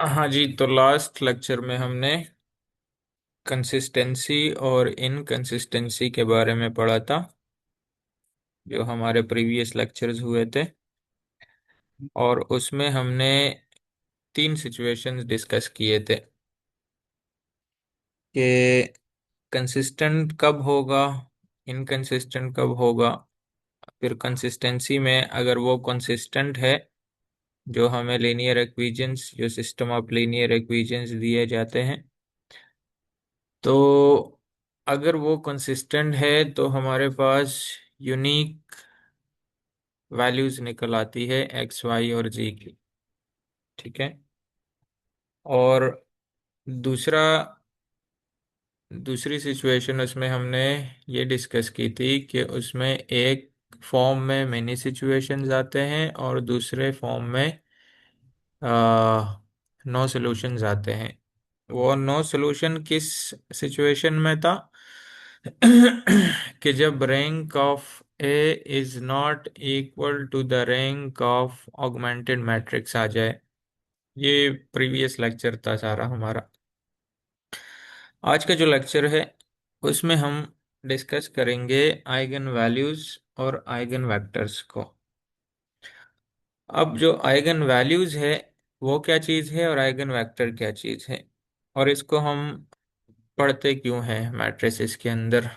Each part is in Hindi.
हाँ जी, तो लास्ट लेक्चर में हमने कंसिस्टेंसी और इनकंसिस्टेंसी के बारे में पढ़ा था, जो हमारे प्रीवियस लेक्चर्स हुए थे। और उसमें हमने तीन सिचुएशंस डिस्कस किए थे कि कंसिस्टेंट कब होगा, इनकंसिस्टेंट कब होगा। फिर कंसिस्टेंसी में अगर वो कंसिस्टेंट है, जो हमें लीनियर इक्वेशंस, जो सिस्टम ऑफ लीनियर इक्वेशंस दिए जाते हैं, तो अगर वो कंसिस्टेंट है तो हमारे पास यूनिक वैल्यूज निकल आती है एक्स वाई और जी की। ठीक है। और दूसरा दूसरी सिचुएशन उसमें हमने ये डिस्कस की थी कि उसमें एक फॉर्म में मेनी सिचुएशंस आते हैं और दूसरे फॉर्म में नो सॉल्यूशंस आते हैं। वो नो सॉल्यूशन किस सिचुएशन में था? कि जब rank of A is not equal to the rank of augmented matrix आ जाए। ये प्रीवियस लेक्चर था सारा हमारा। आज का जो लेक्चर है उसमें हम डिस्कस करेंगे आइगन वैल्यूज और आइगन वेक्टर्स को। अब जो आइगन वैल्यूज है वो क्या चीज़ है और आइगन वेक्टर क्या चीज़ है, और इसको हम पढ़ते क्यों हैं मैट्रिसेस के अंदर।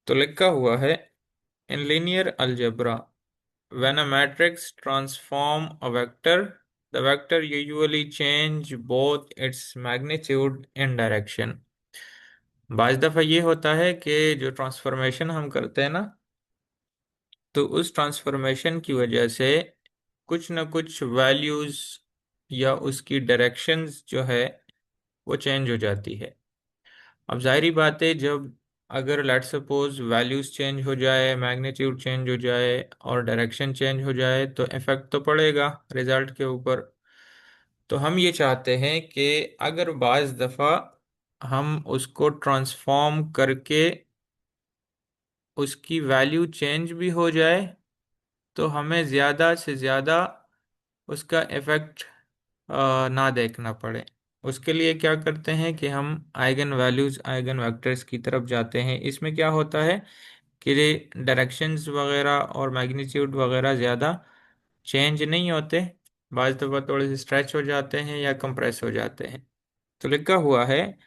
तो लिखा हुआ है, in linear algebra when a matrix transform a vector, the vector usually change both its magnitude and direction। बाज दफा ये होता है कि जो ट्रांसफॉर्मेशन हम करते हैं ना, तो उस ट्रांसफॉर्मेशन की वजह से कुछ ना कुछ वैल्यूज या उसकी डायरेक्शंस जो है वो चेंज हो जाती है। अब जाहिर बात है, जब अगर लेट सपोज वैल्यूज चेंज हो जाए, मैग्नीट्यूड चेंज हो जाए और डायरेक्शन चेंज हो जाए, तो इफेक्ट तो पड़ेगा रिजल्ट के ऊपर। तो हम ये चाहते हैं कि अगर बाज दफ़ा हम उसको ट्रांसफॉर्म करके उसकी वैल्यू चेंज भी हो जाए, तो हमें ज़्यादा से ज़्यादा उसका इफेक्ट ना देखना पड़े। उसके लिए क्या करते हैं कि हम आइगन वैल्यूज आइगन वेक्टर्स की तरफ जाते हैं। इसमें क्या होता है कि डायरेक्शंस वगैरह और मैग्नीट्यूड वगैरह ज़्यादा चेंज नहीं होते, बाज़ दफ़ा थोड़े से स्ट्रेच हो जाते हैं या कंप्रेस हो जाते हैं। तो लिखा हुआ है,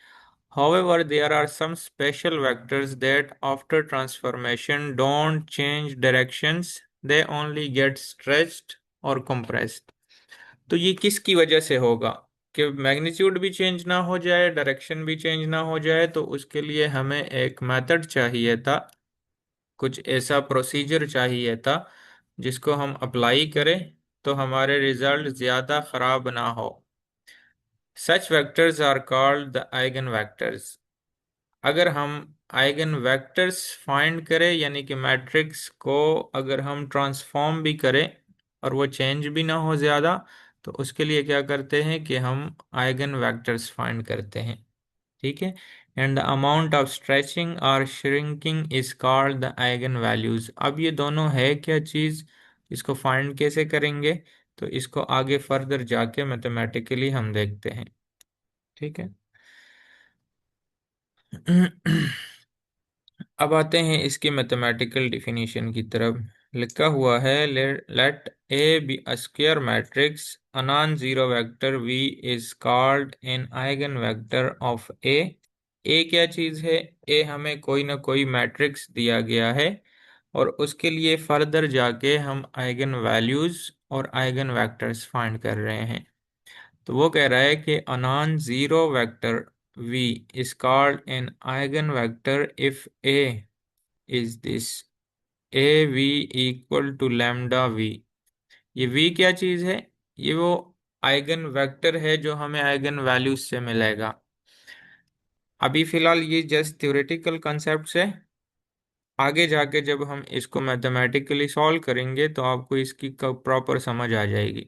however there are some special vectors that after transformation don't change directions, they only get stretched or compressed। तो ये किसकी वजह से होगा कि मैग्नीट्यूड भी चेंज ना हो जाए, डायरेक्शन भी चेंज ना हो जाए? तो उसके लिए हमें एक मेथड चाहिए था, कुछ ऐसा प्रोसीजर चाहिए था जिसको हम अप्लाई करें तो हमारे रिजल्ट ज़्यादा ख़राब ना हो। Such vectors are called the eigen vectors. अगर हम आइगन वेक्टर्स फाइंड करें, यानी कि मैट्रिक्स को अगर हम ट्रांसफॉर्म भी करें और वो चेंज भी ना हो ज़्यादा, तो उसके लिए क्या करते हैं कि हम आइगन वेक्टर्स फाइंड करते हैं। ठीक है। And the amount of stretching or shrinking is called the eigen values. अब ये दोनों है क्या चीज़, इसको फाइंड कैसे करेंगे, तो इसको आगे फर्दर जाके मैथमेटिकली हम देखते हैं। ठीक है। अब आते हैं इसकी मैथमेटिकल डिफिनीशन की तरफ। लिखा हुआ है, let A be a square matrix, a non zero vector V is called an eigen vector of A. A क्या चीज है? ए हमें कोई ना कोई मैट्रिक्स दिया गया है और उसके लिए फर्दर जाके हम आइगन वैल्यूज और आइगन वेक्टर्स फाइंड कर रहे हैं। तो वो कह रहा है कि अ non zero vector v is called an eigenvector if a is this a v equal to lambda v। ये v क्या चीज है? ये वो आइगन वेक्टर है जो हमें आइगन वैल्यूज से मिलेगा। अभी फिलहाल ये जस्ट थ्योरेटिकल कॉन्सेप्ट्स है। आगे जाके जब हम इसको मैथमेटिकली सॉल्व करेंगे तो आपको इसकी प्रॉपर समझ आ जाएगी।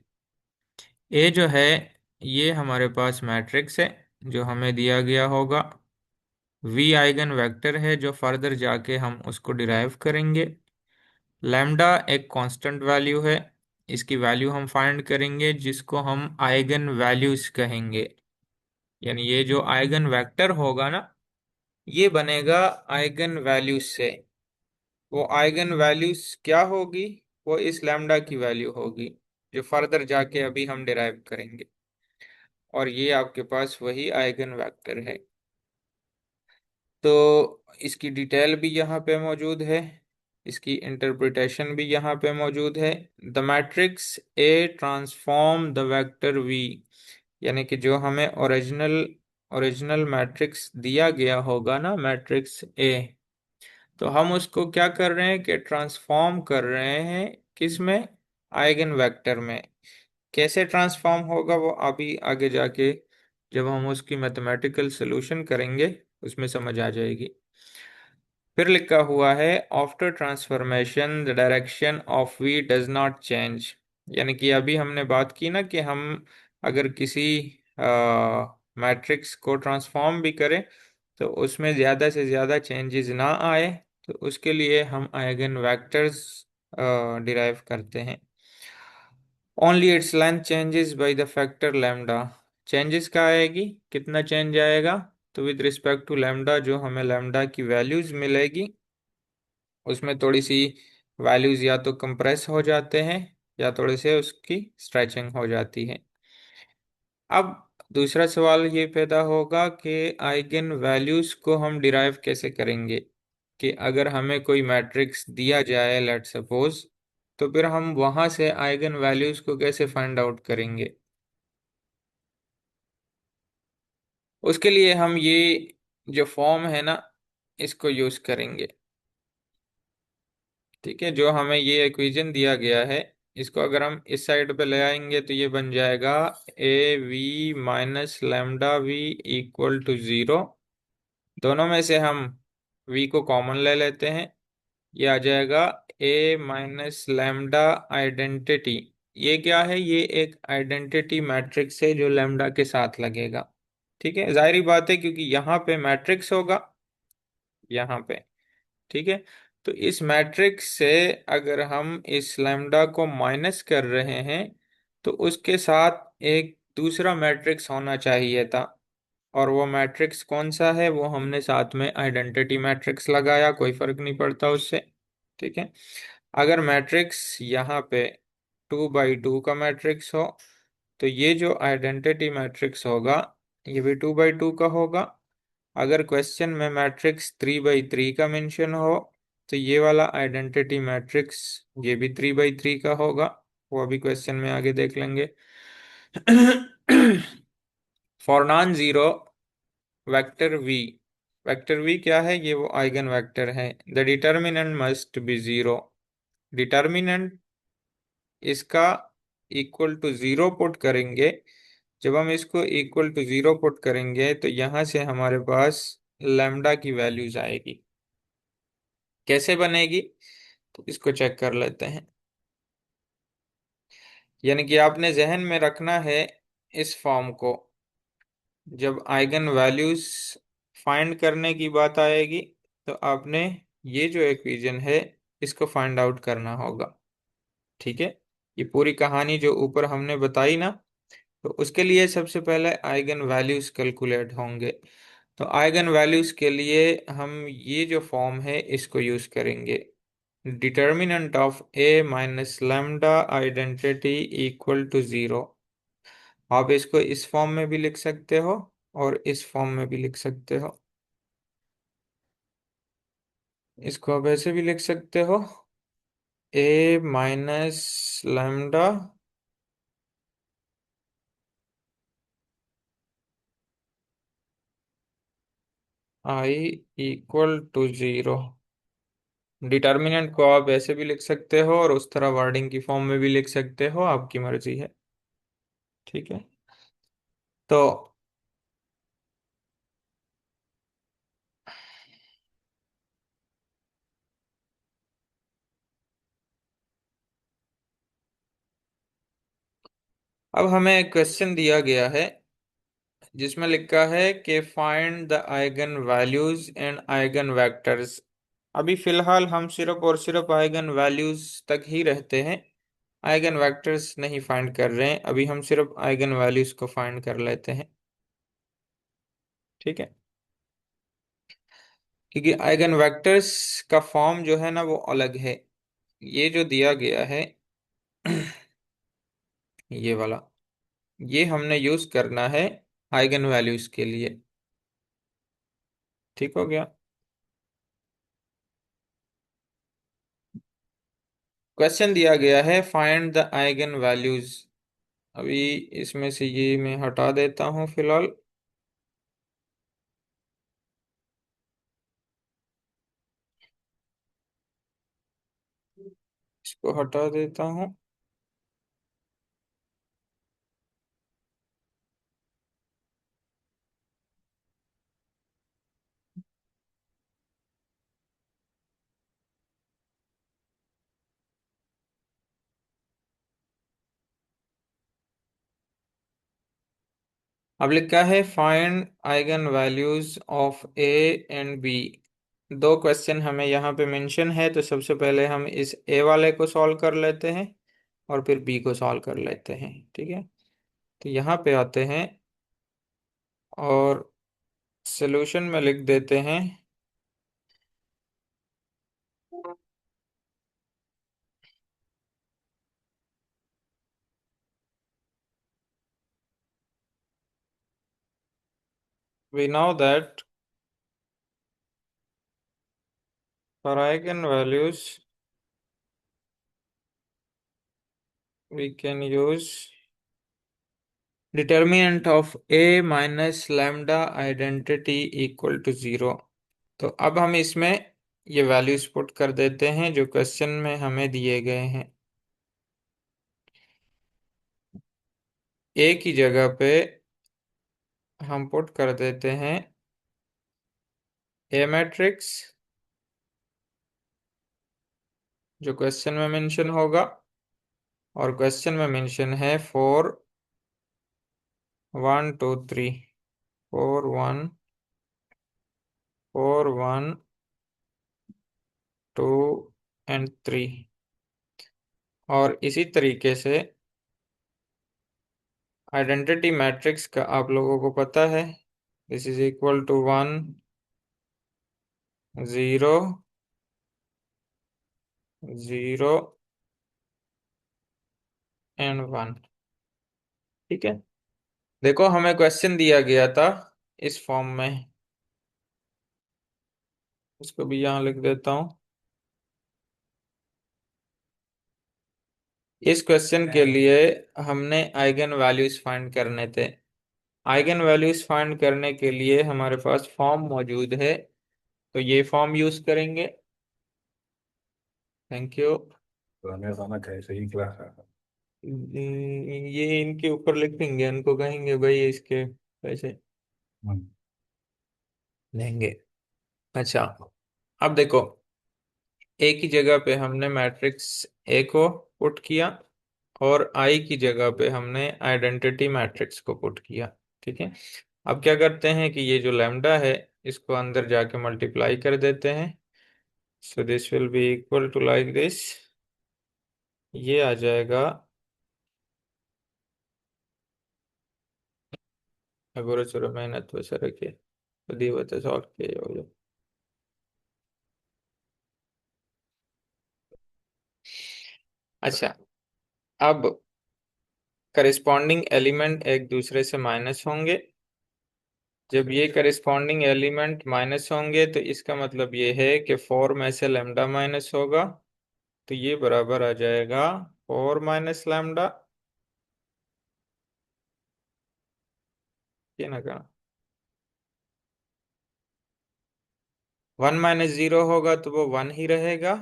ए जो है, ये हमारे पास मैट्रिक्स है जो हमें दिया गया होगा। वी आइगन वेक्टर है जो फर्दर जाके हम उसको डिराइव करेंगे। लैम्डा एक कांस्टेंट वैल्यू है। इसकी वैल्यू हम फाइंड करेंगे जिसको हम आइगन वैल्यूज कहेंगे। यानी ये जो आइगन वेक्टर होगा ना, ये बनेगा आइगन वैल्यूज से। वो आइगन वैल्यूज क्या होगी? वो इस लैम्डा की वैल्यू होगी, जो फर्दर जाके अभी हम डिराइव करेंगे। और ये आपके पास वही आइगन वेक्टर है। तो इसकी डिटेल भी यहाँ पे मौजूद है, इसकी इंटरप्रिटेशन भी यहाँ पे मौजूद है। The matrix A transform the vector v, यानी कि जो हमें ओरिजिनल ओरिजिनल मैट्रिक्स दिया गया होगा ना, मैट्रिक्स ए, तो हम उसको क्या कर रहे हैं कि ट्रांसफॉर्म कर रहे हैं किस में? आइगन वेक्टर में। कैसे ट्रांसफॉर्म होगा वो अभी आगे जाके जब हम उसकी मैथमेटिकल सॉल्यूशन करेंगे उसमें समझ आ जाएगी। फिर लिखा हुआ है after transformation the direction of v does not change. यानी कि अभी हमने बात की ना कि हम अगर किसी मैट्रिक्स को ट्रांसफॉर्म भी करें तो उसमें ज़्यादा से ज़्यादा चेंजेस ना आए, तो उसके लिए हम आइगन वेक्टर्स डिराइव करते हैं। Only its length changes by the factor lambda. Changes क्या आएगी? कितना चेंज आएगा? तो विद रिस्पेक्ट टू लैम्डा, जो हमें लैम्डा की वैल्यूज मिलेगी उसमें थोड़ी सी वैल्यूज या तो कंप्रेस हो जाते हैं या थोड़े से उसकी स्ट्रेचिंग हो जाती है। अब दूसरा सवाल ये पैदा होगा कि आइगन वैल्यूज को हम डिराइव कैसे करेंगे? कि अगर हमें कोई मैट्रिक्स दिया जाए लेट सपोज, तो फिर हम वहां से आइगन वैल्यूज को कैसे फाइंड आउट करेंगे? उसके लिए हम ये जो फॉर्म है ना, इसको यूज करेंगे। ठीक है, जो हमें ये इक्वेशन दिया गया है, इसको अगर हम इस साइड पे ले आएंगे तो ये बन जाएगा A v minus lambda v equal to zero. दोनों में से हम v को कॉमन ले लेते हैं, ये आ जाएगा a माइनस लैम्डा आइडेंटिटी। ये क्या है? ये एक आइडेंटिटी मैट्रिक्स है जो लैम्डा के साथ लगेगा। ठीक है, जाहिर बात है क्योंकि यहाँ पे मैट्रिक्स होगा, यहाँ पे। ठीक है, तो इस मैट्रिक्स से अगर हम इस लैम्डा को माइनस कर रहे हैं तो उसके साथ एक दूसरा मैट्रिक्स होना चाहिए था। और वो मैट्रिक्स कौन सा है? वो हमने साथ में आइडेंटिटी मैट्रिक्स लगाया, कोई फर्क नहीं पड़ता उससे। ठीक है, अगर मैट्रिक्स यहाँ पे 2 बाई 2 का मैट्रिक्स हो, तो ये जो आइडेंटिटी मैट्रिक्स होगा ये भी 2 बाई 2 का होगा। अगर क्वेश्चन में मैट्रिक्स 3 बाई 3 का मेंशन हो, तो ये वाला आइडेंटिटी मैट्रिक्स ये भी 3 बाई 3 का होगा। वो अभी क्वेश्चन में आगे देख लेंगे। For non zero vector v, vector v क्या है? ये वो आइगन वेक्टर है। The determinant must be zero. Determinant इसका इक्वल टू जीरो पुट करेंगे। जब हम इसको इक्वल टू जीरो पुट करेंगे तो यहाँ से हमारे पास लैम्डा की वैल्यूज आएगी। कैसे बनेगी? तो इसको चेक कर लेते हैं। यानी कि आपने जहन में रखना है इस फॉर्म को। जब आइगन वैल्यूज फाइंड करने की बात आएगी तो आपने ये जो इक्वेशन है इसको फाइंड आउट करना होगा। ठीक है, ये पूरी कहानी जो ऊपर हमने बताई ना, तो उसके लिए सबसे पहले आइगन वैल्यूज कैलकुलेट होंगे। तो आइगन वैल्यूज के लिए हम ये जो फॉर्म है इसको यूज करेंगे। Determinant of A minus lambda identity equal to zero. आप इसको इस फॉर्म में भी लिख सकते हो और इस फॉर्म में भी लिख सकते हो। इसको आप ऐसे भी लिख सकते हो, A minus lambda I equal to zero. Determinant को आप ऐसे भी लिख सकते हो और उस तरह वर्डिंग की फॉर्म में भी लिख सकते हो, आपकी मर्जी है। ठीक है, तो अब हमें एक क्वेश्चन दिया गया है जिसमें लिखा है कि find the eigen values and eigen vectors. अभी फिलहाल हम सिर्फ और सिर्फ आइगन वैल्यूज तक ही रहते हैं। आइगन वेक्टर्स नहीं फाइंड कर रहे हैं अभी, हम सिर्फ आइगन वैल्यूज को फाइंड कर लेते हैं। ठीक है, क्योंकि आइगन वेक्टर्स का फॉर्म जो है ना वो अलग है। ये जो दिया गया है ये वाला, ये हमने यूज करना है आइगन वैल्यूज के लिए। ठीक हो गया। क्वेश्चन दिया गया है फाइंड द आइगन वैल्यूज। अभी इसमें से ये मैं हटा देता हूँ फिलहाल। इसको हटा देता हूँ। अब लिखा है find eigen values of A and B. दो क्वेश्चन हमें यहाँ पे मेंशन है, तो सबसे पहले हम इस ए वाले को सॉल्व कर लेते हैं और फिर बी को सॉल्व कर लेते हैं। ठीक है, तो यहाँ पे आते हैं और सॉल्यूशन में लिख देते हैं we know that for eigenvalues we can use determinant of a minus lambda identity equal to 0। तो अब हम इसमें ये वैल्यूज पुट कर देते हैं जो क्वेश्चन में हमें दिए गए हैं। ए की जगह पे हम पुट कर देते हैं ए मैट्रिक्स जो क्वेश्चन में मेंशन होगा, और क्वेश्चन में मेंशन है 4 1 2 3, 4 1 4 1 2 एंड 3। और इसी तरीके से आइडेंटिटी मैट्रिक्स का आप लोगों को पता है, this is equal to 1 0 0 and 1। ठीक है, देखो हमें क्वेश्चन दिया गया था इस फॉर्म में, इसको भी यहाँ लिख देता हूँ। इस क्वेश्चन के लिए हमने आइगन वैल्यूज फाइंड करने थे। आइगन वैल्यूज फाइंड करने के लिए हमारे पास फॉर्म मौजूद है, तो ये फॉर्म यूज करेंगे। Thank you. तो हमें खाना कैसे ही क्लास है। ये इनके ऊपर लिखेंगे, इनको कहेंगे भाई इसके पैसे हम्म, लेंगे। अच्छा, अब देखो ए की जगह पे हमने मैट्रिक्स ए को पुट किया और आई की जगह पे हमने आइडेंटिटी मैट्रिक्स को पुट किया। ठीक है, अब क्या करते हैं कि ये जो लैम्डा है इसको अंदर जाके मल्टीप्लाई कर देते हैं। So this will be equal to like this, ये आ जाएगा। अगोर चलो मेहनत वैसे रखिए, खुद ही बता सॉल्व किए हो जो। अच्छा, अब करिस्पॉन्डिंग एलिमेंट एक दूसरे से माइनस होंगे। जब ये करिस्पॉन्डिंग एलिमेंट माइनस होंगे तो इसका मतलब ये है कि 4 में से लैम्डा माइनस होगा, तो ये बराबर आ जाएगा 4 - लैम्डा। ये ना करना, 1 - 0 होगा तो वो 1 ही रहेगा,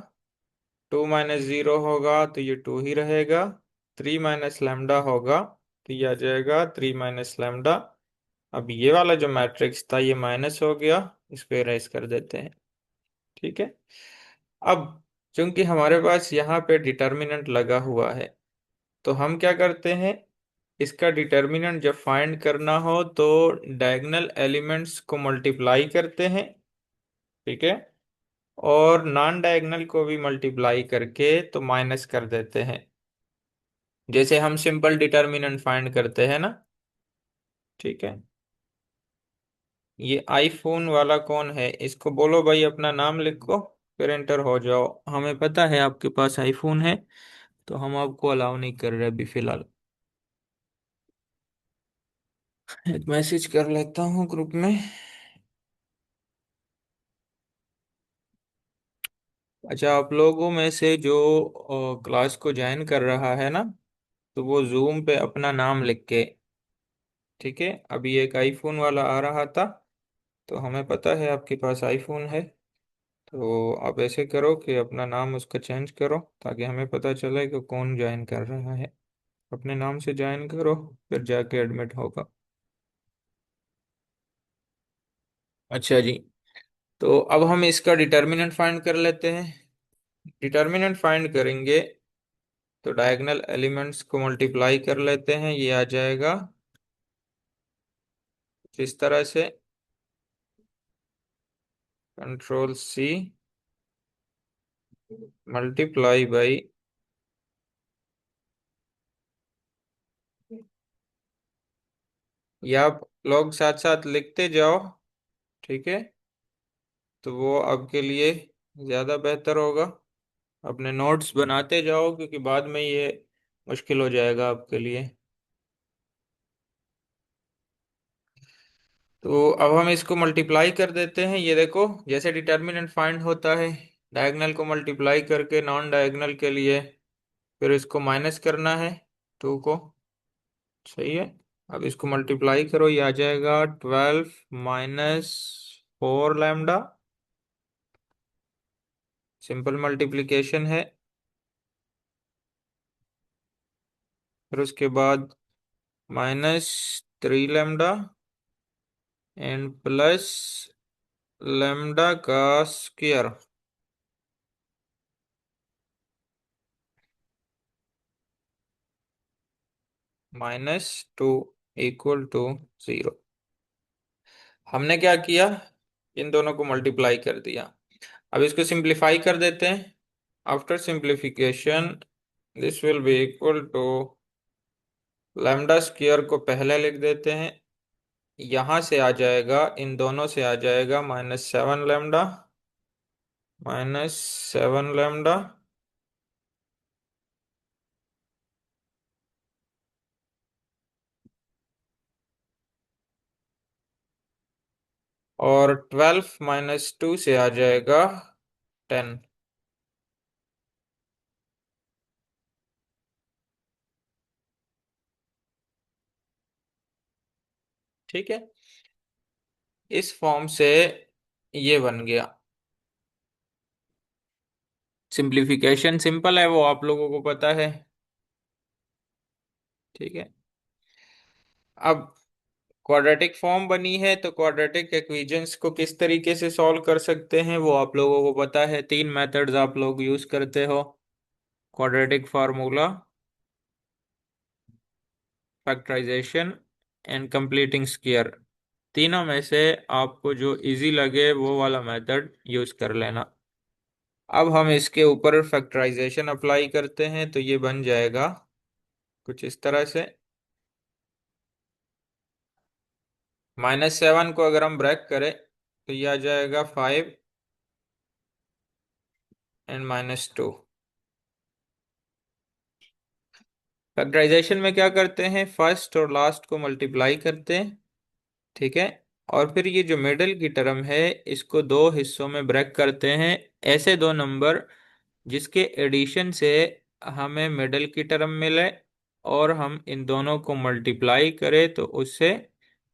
2 - 0 होगा तो ये 2 ही रहेगा, 3 - लैम्डा होगा तो ये आ जाएगा 3 - लैम्डा। अब ये वाला जो मैट्रिक्स था ये माइनस हो गया, इसको इरेज कर देते हैं। ठीक है, अब चूंकि हमारे पास यहाँ पे डिटर्मिनेंट लगा हुआ है, तो हम क्या करते हैं, इसका डिटर्मिनेंट जब फाइंड करना हो तो डायगोनल एलिमेंट्स को मल्टीप्लाई करते हैं। ठीक है, और नॉन डायगोनल को भी मल्टीप्लाई करके तो माइनस कर देते हैं। जैसे हम सिंपल डिटर्मिनेंट फाइंड करते हैं ना। ठीक है। ये आईफोन वाला कौन है, इसको बोलो भाई अपना नाम लिखो, फिर एंटर हो जाओ। हमें पता है आपके पास आईफोन है, तो हम आपको अलाउ नहीं कर रहे अभी फिलहाल। एक मैसेज कर लेता हूँ ग्रुप में। अच्छा, आप लोगों में से जो क्लास को ज्वाइन कर रहा है ना, तो वो जूम पे अपना नाम लिख के। ठीक है, अभी एक आईफोन वाला आ रहा था, तो हमें पता है आपके पास आईफोन है। तो आप ऐसे करो कि अपना नाम उसका चेंज करो, ताकि हमें पता चले कि कौन ज्वाइन कर रहा है। अपने नाम से ज्वाइन करो, फिर जाके एडमिट होगा। अच्छा जी। तो अब हम इसका डिटर्मिनेंट फाइंड कर लेते हैं। डिटर्मिनेंट फाइंड करेंगे तो डायगोनल एलिमेंट्स को मल्टीप्लाई कर लेते हैं, ये आ जाएगा इस तरह से। कंट्रोल सी, मल्टीप्लाई बाई, या आप लोग साथ साथ लिखते जाओ। ठीक है, तो वो आपके लिए ज़्यादा बेहतर होगा। अपने नोट्स बनाते जाओ, क्योंकि बाद में ये मुश्किल हो जाएगा आपके लिए। तो अब हम इसको मल्टीप्लाई कर देते हैं। ये देखो, जैसे डिटर्मिनेंट फाइंड होता है, डायगोनल को मल्टीप्लाई करके नॉन डायगोनल के लिए, फिर इसको माइनस करना है, टू को। सही है। अब इसको मल्टीप्लाई करो, ये आ जाएगा 12 - 4 लैम्डा। सिंपल मल्टीप्लिकेशन है। फिर उसके बाद -3 लैम्डा एंड प्लस लैम्डा का स्क्वायर -2 इक्वल टू 0। हमने क्या किया, इन दोनों को मल्टीप्लाई कर दिया। अब इसको सिंप्लीफाई कर देते हैं। After simplification this will be equal to, lambda square को पहले लिख देते हैं। यहाँ से आ जाएगा, इन दोनों से आ जाएगा -7 लैम्डा, -7 लैम्डा, और 12 - 2 से आ जाएगा 10। ठीक है, इस फॉर्म से ये बन गया। सिंप्लीफिकेशन सिंपल है, वो आप लोगों को पता है। ठीक है। अब क्वाड्रेटिक फॉर्म बनी है, तो क्वाड्रेटिक इक्वेशंस को किस तरीके से सॉल्व कर सकते हैं वो आप लोगों को पता है। तीन मेथड्स आप लोग यूज करते हो: quadratic formula, factorization and completing square. तीनों में से आपको जो इजी लगे वो वाला मेथड यूज कर लेना। अब हम इसके ऊपर फैक्टराइजेशन अप्लाई करते हैं, तो ये बन जाएगा कुछ इस तरह से। -7 को अगर हम ब्रेक करें, तो ये आ जाएगा 5 एंड -2। फैक्टराइजेशन में क्या करते हैं, फर्स्ट और लास्ट को मल्टीप्लाई करते हैं। ठीक है। और फिर ये जो मिडिल की टर्म है, इसको दो हिस्सों में ब्रेक करते हैं। ऐसे दो नंबर जिसके एडिशन से हमें मिडिल की टर्म मिले, और हम इन दोनों को मल्टीप्लाई करें तो उससे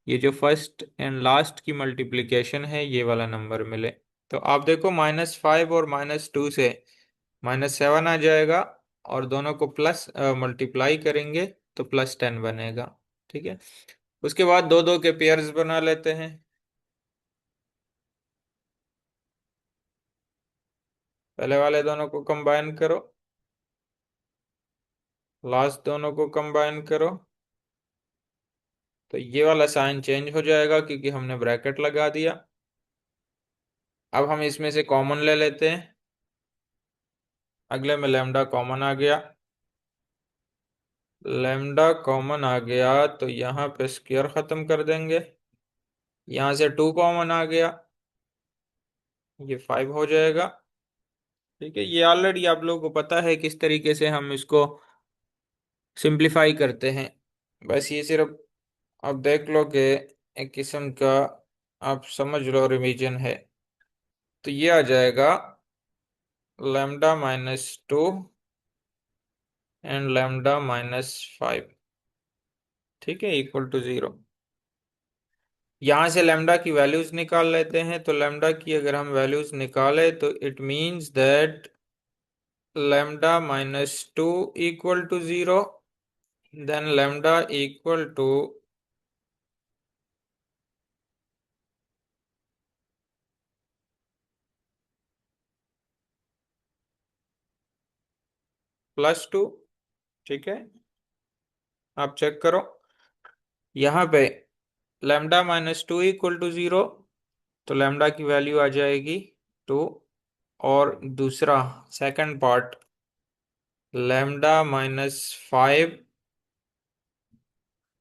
ये जो फर्स्ट एंड लास्ट की मल्टीप्लिकेशन है, ये वाला नंबर मिले। तो आप देखो, -5 और -2 से -7 आ जाएगा, और दोनों को प्लस मल्टीप्लाई करेंगे तो +10 बनेगा। ठीक है। उसके बाद दो दो के पेयर्स बना लेते हैं। पहले वाले दोनों को कंबाइन करो, लास्ट दोनों को कंबाइन करो, तो ये वाला साइन चेंज हो जाएगा क्योंकि हमने ब्रैकेट लगा दिया। अब हम इसमें से कॉमन ले लेते हैं। अगले में लैम्डा कॉमन आ गया। लैम्डा कॉमन आ गया तो यहाँ पे स्क्वायर खत्म कर देंगे। यहाँ से 2 कॉमन आ गया, ये 5 हो जाएगा। ठीक है, ये ऑलरेडी आप लोगों को पता है किस तरीके से हम इसको सिंप्लीफाई करते हैं। बस ये सिर्फ आप देख लो कि एक किस्म का आप समझ लो रिवीजन है। तो ये आ जाएगा λ-2 एंड λ-5। ठीक है, इक्वल टू 0। यहाँ से लैम्डा की वैल्यूज निकाल लेते हैं। तो लैम्डा की अगर हम वैल्यूज निकालें तो it means that λ-2 equal to 0, then lambda equal to +2। ठीक है, आप चेक करो यहाँ पे λ-2 इक्वल टू 0, तो लैम्डा की वैल्यू आ जाएगी 2। और दूसरा सेकंड पार्ट λ-5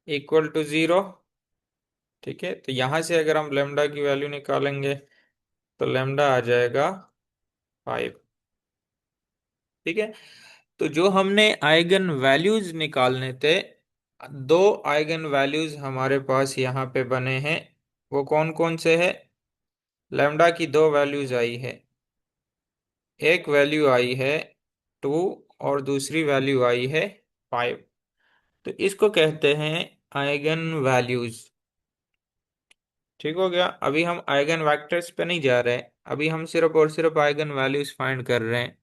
इक्वल टू 0। ठीक है, तो यहाँ से अगर हम लैम्डा की वैल्यू निकालेंगे तो लैम्डा आ जाएगा 5। ठीक है, तो जो हमने आइगन वैल्यूज निकालने थे, दो आइगन वैल्यूज हमारे पास यहाँ पे बने हैं। वो कौन कौन से है? लैम्डा की दो वैल्यूज आई है। एक वैल्यू आई है 2 और दूसरी वैल्यू आई है 5। तो इसको कहते हैं आइगन वैल्यूज। ठीक हो गया। अभी हम आइगन वेक्टर्स पे नहीं जा रहे हैं, अभी हम सिर्फ और सिर्फ आइगन वैल्यूज फाइंड कर रहे हैं।